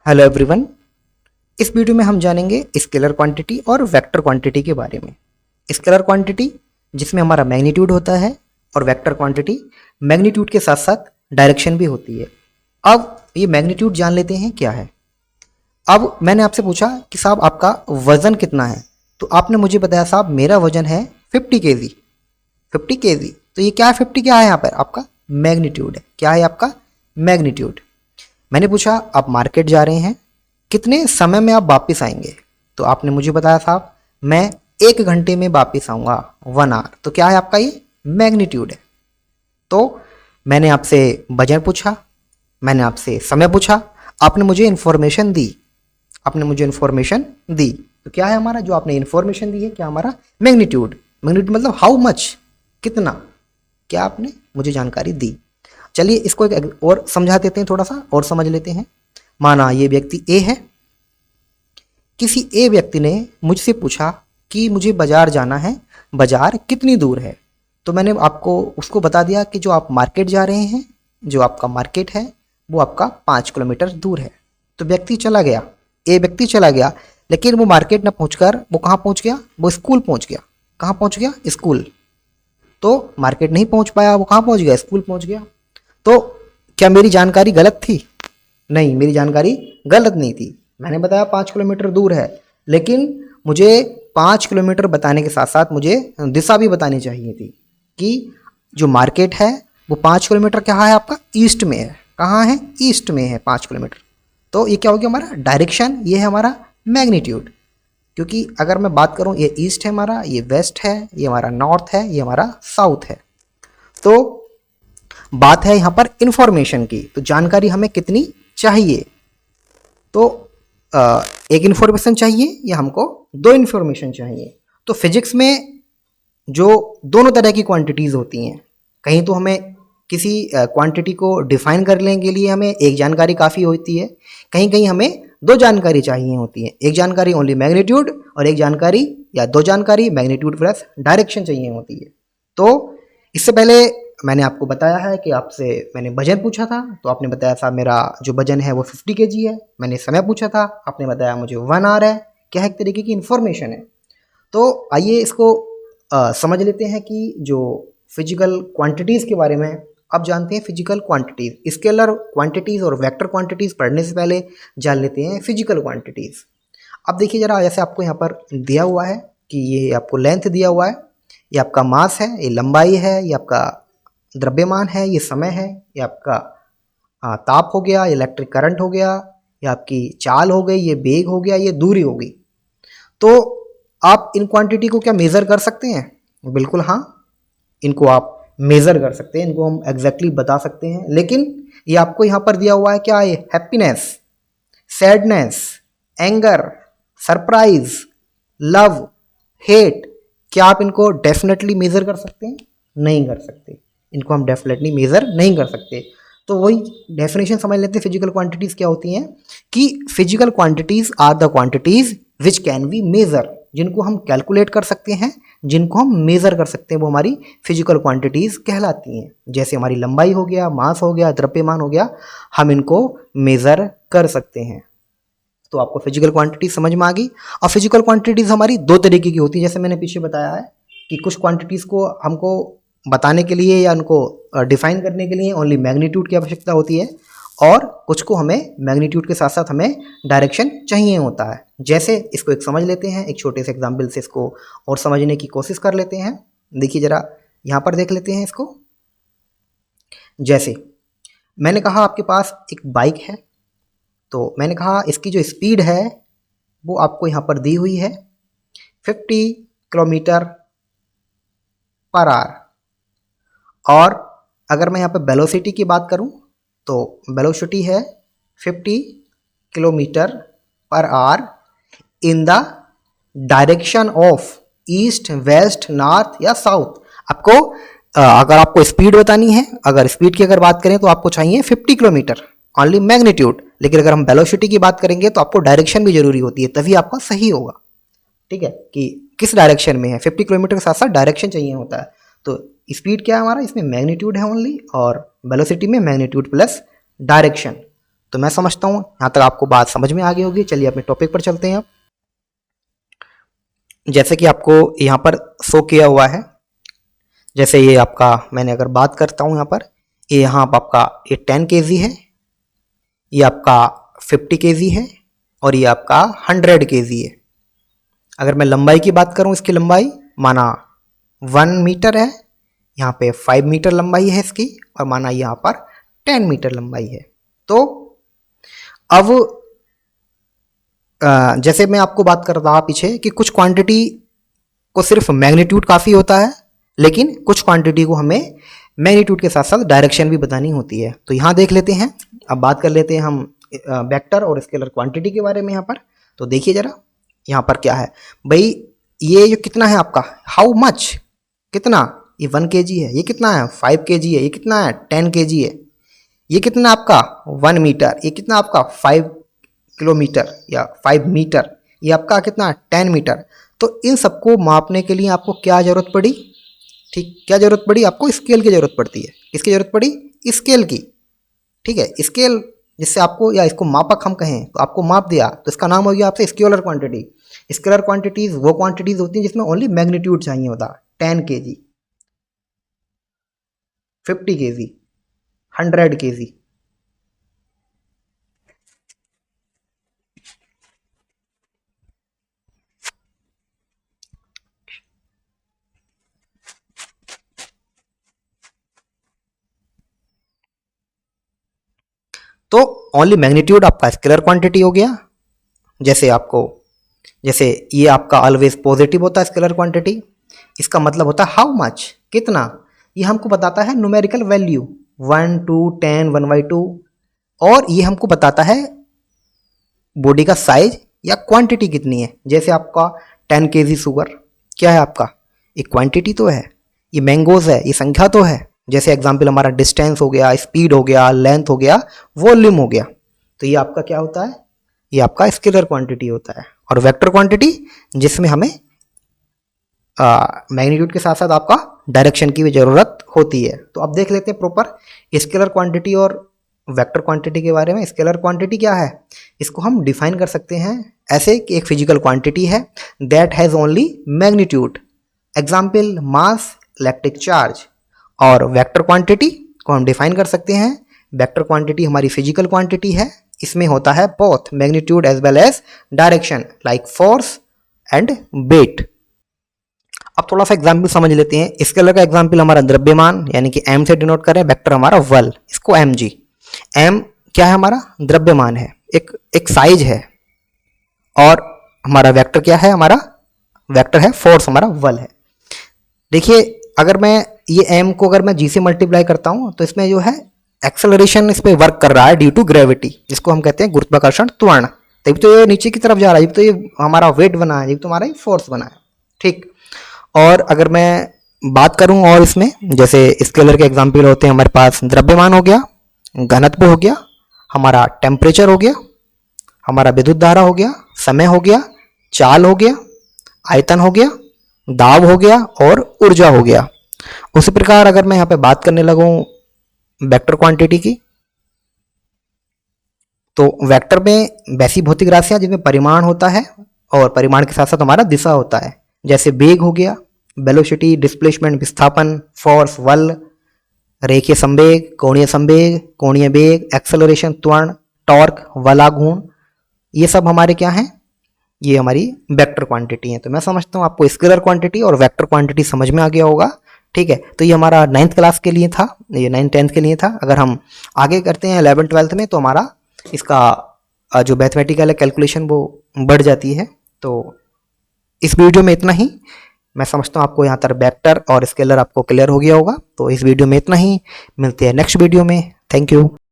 Hello everyone. इस video में हम जानेंगे स्केलर क्वांटिटी और वेक्टर क्वांटिटी के बारे में। स्केलर क्वांटिटी जिसमें हमारा मैग्नीट्यूड होता है और वेक्टर क्वांटिटी मैग्नीट्यूड के साथ साथ डायरेक्शन भी होती है। अब ये मैग्नीट्यूड जान लेते हैं क्या है। अब मैंने आपसे पूछा कि साहब आपका वज़न कितना है, तो आपने मुझे बताया साहब मेरा वज़न है 50 kg। 50 kg, तो ये क्या है? 50 क्या है यहाँ पर? आपका मैग्नीट्यूड है। क्या है आपका? मैग्नीट्यूड। मैंने पूछा आप मार्केट जा रहे हैं, कितने समय में आप वापस आएंगे? तो आपने मुझे बताया साहब मैं 1 घंटे में वापस आऊँगा, 1 आवर। तो क्या है आपका? ये मैग्नीट्यूड है। तो मैंने आपसे वजन पूछा, मैंने आपसे समय पूछा, आपने मुझे इन्फॉर्मेशन दी। आपने मुझे इन्फॉर्मेशन दी, तो क्या है हमारा जो आपने इन्फॉर्मेशन दी है? क्या हमारा? मैग्नीट्यूड। मैग्नीट्यूड मतलब हाउ मच, कितना, क्या आपने मुझे जानकारी दी। चलिए इसको एक और समझा देते हैं, थोड़ा सा और समझ लेते हैं। माना ये व्यक्ति ए है, किसी ए व्यक्ति ने मुझसे पूछा कि मुझे बाजार जाना है, बाजार कितनी दूर है? तो मैंने आपको उसको बता दिया कि जो आप मार्केट जा रहे हैं, जो आपका मार्केट है वो आपका 5 किलोमीटर दूर है। तो व्यक्ति चला गया, ए व्यक्ति चला गया, लेकिन वो मार्केट न पहुंचकर वो कहाँ पहुंच गया? वो स्कूल पहुंच गया। कहाँ पहुंच गया? स्कूल। तो मार्केट नहीं पहुंच पाया, वो कहाँ पहुंच गया? स्कूल पहुंच गया। तो क्या मेरी जानकारी गलत थी? नहीं, मेरी जानकारी गलत नहीं थी। मैंने बताया 5 किलोमीटर दूर है, लेकिन मुझे 5 किलोमीटर बताने के साथ साथ मुझे दिशा भी बतानी चाहिए थी कि जो मार्केट है वो 5 किलोमीटर कहाँ है? आपका ईस्ट में है। कहाँ है? ईस्ट में है 5 किलोमीटर। तो ये क्या हो गया हमारा? डायरेक्शन। ये है हमारा मैग्नीट्यूड। क्योंकि अगर मैं बात करूँ, ये ईस्ट है हमारा, ये वेस्ट है, ये हमारा नॉर्थ है, ये हमारा साउथ है। तो बात है यहाँ पर इंफॉर्मेशन की, तो जानकारी हमें कितनी चाहिए? तो एक इन्फॉर्मेशन चाहिए या हमको 2 इन्फॉर्मेशन चाहिए? तो फिजिक्स में जो दोनों तरह की क्वांटिटीज़ होती हैं, कहीं तो हमें किसी क्वांटिटी को डिफाइन करने के लिए हमें एक जानकारी काफ़ी होती है, कहीं कहीं हमें 2 जानकारी चाहिए होती है। एक जानकारी ओनली मैग्नीट्यूड और एक जानकारी या 2 जानकारी मैग्नीट्यूड प्लस डायरेक्शन चाहिए होती है। तो इससे पहले मैंने आपको बताया है कि आपसे मैंने वजन पूछा था, तो आपने बताया साहब मेरा जो वजन है वो 50 kg है। मैंने समय पूछा था, आपने बताया मुझे 1 आवर है। क्या है? एक तरीके की इन्फॉर्मेशन है। तो आइए इसको समझ लेते हैं कि जो फिजिकल क्वांटिटीज़ के बारे में अब जानते हैं। फिजिकल क्वांटिटीज़, स्केलर क्वांटिटीज़ और वेक्टर क्वांटिटीज़ पढ़ने से पहले जान लेते हैं फिजिकल क्वांटिटीज़। अब देखिए ज़रा, जैसे आपको यहाँ पर दिया हुआ है कि ये आपको लेंथ दिया हुआ है, ये आपका मास है, ये लंबाई है, ये आपका द्रव्यमान है, ये समय है, ये आपका ताप हो गया, इलेक्ट्रिक करंट हो गया, ये आपकी चाल हो गई, ये वेग हो गया, ये दूरी हो गई। तो आप इन क्वांटिटी को क्या मेज़र कर सकते हैं? बिल्कुल हाँ, इनको आप मेज़र कर सकते हैं, इनको हम एग्जैक्टली बता सकते हैं। लेकिन ये आपको यहाँ पर दिया हुआ है क्या? ये happiness, sadness, anger, surprise, love, hate, क्या आप इनको डेफिनेटली मेज़र कर सकते हैं? नहीं कर सकते। इनको हम डेफिनेटली मेज़र नहीं कर सकते। तो वही डेफिनेशन समझ लेते हैं फिजिकल क्वांटिटीज़ क्या होती हैं, कि physical quantities are the quantities which can be measure, जिनको हम कैलकुलेट कर सकते हैं, जिनको हम मेज़र कर सकते हैं, वो हमारी फिजिकल क्वांटिटीज़ कहलाती हैं। जैसे हमारी लंबाई हो गया, मास हो गया, द्रव्यमान हो गया, हम इनको मेज़र कर सकते हैं। तो आपको फिजिकल क्वांटिटी समझ में आ गई। और फिजिकल क्वांटिटीज़ हमारी 2 तरीके की होती है, जैसे मैंने पीछे बताया है कि कुछ क्वांटिटीज़ को हमको बताने के लिए या उनको डिफाइन करने के लिए ओनली मैग्नीट्यूड की आवश्यकता होती है, और कुछ को हमें मैग्नीट्यूड के साथ साथ हमें डायरेक्शन चाहिए होता है। जैसे इसको एक समझ लेते हैं, एक छोटे से एग्जाम्पल से इसको और समझने की कोशिश कर लेते हैं। देखिए ज़रा यहाँ पर देख लेते हैं इसको। जैसे मैंने कहा आपके पास एक बाइक है, तो मैंने कहा इसकी जो स्पीड है वो आपको यहाँ पर दी हुई है 50 किलोमीटर पर आवर। और अगर मैं यहाँ पर वेलोसिटी की बात करूँ तो वेलोसिटी है 50 kilometre per hour in the direction of east, west, north या साउथ। आपको अगर आपको स्पीड बतानी है, अगर स्पीड की अगर बात करें तो आपको चाहिए 50 किलोमीटर ओनली मैग्नीट्यूड। लेकिन अगर हम वेलोसिटी की बात करेंगे तो आपको डायरेक्शन भी जरूरी होती है, तभी आपका सही होगा। ठीक है, कि किस डायरेक्शन में है, 50 किलोमीटर के साथ साथ डायरेक्शन चाहिए होता है। तो स्पीड क्या है हमारा? इसमें मैग्नीट्यूड है ओनली, और वेलोसिटी में मैग्नीट्यूड प्लस डायरेक्शन। तो मैं समझता हूँ यहाँ तक आपको बात समझ में आ गई होगी। चलिए अपने टॉपिक पर चलते हैं अब। जैसे कि आपको यहाँ पर शो किया हुआ है, जैसे ये आपका, मैंने अगर बात करता हूँ यहाँ पर, ये यहाँ पर आपका ये 10 kg है, ये आपका 50 kg है और ये आपका 100 kg है। अगर मैं लंबाई की बात करूँ, इसकी लंबाई माना 1 मीटर है, यहाँ पे 5 मीटर लंबाई है इसकी, और माना यहाँ पर 10 मीटर लंबाई है। तो अब जैसे मैं आपको बात कर रहा था पीछे कि कुछ क्वांटिटी को सिर्फ मैग्नीट्यूड काफ़ी होता है, लेकिन कुछ क्वांटिटी को हमें मैग्नीट्यूड के साथ साथ डायरेक्शन भी बतानी होती है। तो यहाँ देख लेते हैं, अब बात कर लेते हैं हम वेक्टर और स्केलर क्वांटिटी के बारे में यहाँ पर। तो देखिए ज़रा यहाँ पर क्या है भाई, ये जो कितना है आपका, हाउ मच, कितना, ये 1 kg है, ये कितना है 5 kg है, ये कितना है 10 kg है, ये कितना आपका 1 मीटर, ये कितना आपका 5 किलोमीटर या 5 मीटर, ये आपका कितना 10 मीटर। तो इन सबको मापने के लिए आपको क्या ज़रूरत पड़ी, ठीक, क्या ज़रूरत पड़ी, आपको स्केल की ज़रूरत पड़ती है। किसकी ज़रूरत पड़ी, स्केल की, ठीक है। स्केल जिससे आपको, या इसको मापक हम कहें तो आपको माप दिया, तो इसका नाम हो गया आपसे स्केलर क्वांटिटी। स्केलर क्वांटिटीज़ वो क्वांटिटीज़ होती हैं जिसमें ओनली मैग्नीट्यूड चाहिए होता है। 10 kg, 50 kg, 100 kg। तो ओनली मैग्नीट्यूड आपका स्केलर क्वांटिटी हो गया। जैसे आपको, जैसे ये आपका ऑलवेज पॉजिटिव होता है स्केलर क्वांटिटी, इसका मतलब होता है हाउ मच, कितना। ये हमको बताता है न्यूमेरिकल वैल्यू 1 2 10 1/2, और ये हमको बताता है बॉडी का साइज या क्वांटिटी कितनी है। जैसे आपका 10 kg शुगर क्या है आपका, ये क्वांटिटी तो है, ये मैंगोज है, ये संख्या तो है। जैसे एग्जाम्पल हमारा डिस्टेंस हो गया, स्पीड हो गया, लेंथ हो गया, वॉल्यूम हो गया। तो ये आपका क्या होता है, ये आपका स्केलर क्वांटिटी होता है। और वेक्टर क्वांटिटी जिसमें हमें मैग्नीट्यूड के साथ साथ आपका डायरेक्शन की भी ज़रूरत होती है। तो अब देख लेते हैं प्रॉपर स्केलर क्वांटिटी और वेक्टर क्वांटिटी के बारे में। स्केलर क्वांटिटी क्या है, इसको हम डिफाइन कर सकते हैं ऐसे कि एक फिजिकल क्वांटिटी है that has only magnitude, example mass, electric charge. और वेक्टर क्वांटिटी को हम डिफाइन कर सकते हैं, वेक्टर क्वांटिटी हमारी फिजिकल क्वांटिटी है, इसमें होता है both magnitude as well as direction, like force and weight. अब थोड़ा सा एग्जाम्पल समझ लेते हैं। स्केलर का एग्जाम्पल हमारा द्रव्यमान, यानी कि m से डिनोट करें, वेक्टर हमारा वल, इसको mg। m क्या है, हमारा द्रव्यमान है, एक साइज है, और हमारा वेक्टर क्या है, हमारा वेक्टर है फोर्स, हमारा वल है। देखिए अगर मैं ये m को अगर मैं g से मल्टीप्लाई करता हूँ तो इसमें जो है एक्सेलरेशन इस पर वर्क कर रहा है ड्यू टू ग्रेविटी, जिसको हम कहते हैं गुरुत्वाकर्षण त्वरण। तभी तो ये नीचे की तरफ जा रहा है, जब तो ये हमारा वेट बना है, जब तो हमारा फोर्स बना है, ठीक। और अगर मैं बात करूं और इसमें, जैसे स्केलर के एग्जाम्पल होते हैं हमारे पास, द्रव्यमान हो गया, घनत्व हो गया, हमारा टेम्परेचर हो गया, हमारा विद्युत धारा हो गया, समय हो गया, चाल हो गया, आयतन हो गया, दाब हो गया और ऊर्जा हो गया। उसी प्रकार अगर मैं यहाँ पे बात करने लगूं वेक्टर क्वांटिटी की, तो वेक्टर में वैसी भौतिक राशियां जिनमें परिमाण होता है और परिमाण के साथ साथ हमारा दिशा होता है। जैसे वेग हो गया, वेलोसिटी, डिस्प्लेसमेंट, विस्थापन, फोर्स, बल, रेखीय संवेग, कोणीय वेग, एक्सेलरेशन, त्वरण, टॉर्क, वलाघूर्ण, ये सब हमारे क्या हैं, ये हमारी वेक्टर क्वांटिटी है। तो मैं समझता हूँ आपको स्केलर क्वांटिटी और वेक्टर क्वांटिटी समझ में आ गया होगा, ठीक है। तो ये हमारा 9th क्लास के लिए था, ये 9th-10th के लिए था। अगर हम आगे करते हैं 11th-12th में, तो हमारा इसका जो मैथमेटिकल है कैलकुलेशन वो बढ़ जाती है। तो इस वीडियो में इतना ही। मैं समझता हूँ आपको यहाँ तक वेक्टर और स्केलर आपको क्लियर हो गया होगा। तो इस वीडियो में इतना ही, मिलते हैं नेक्स्ट वीडियो में। Thank you.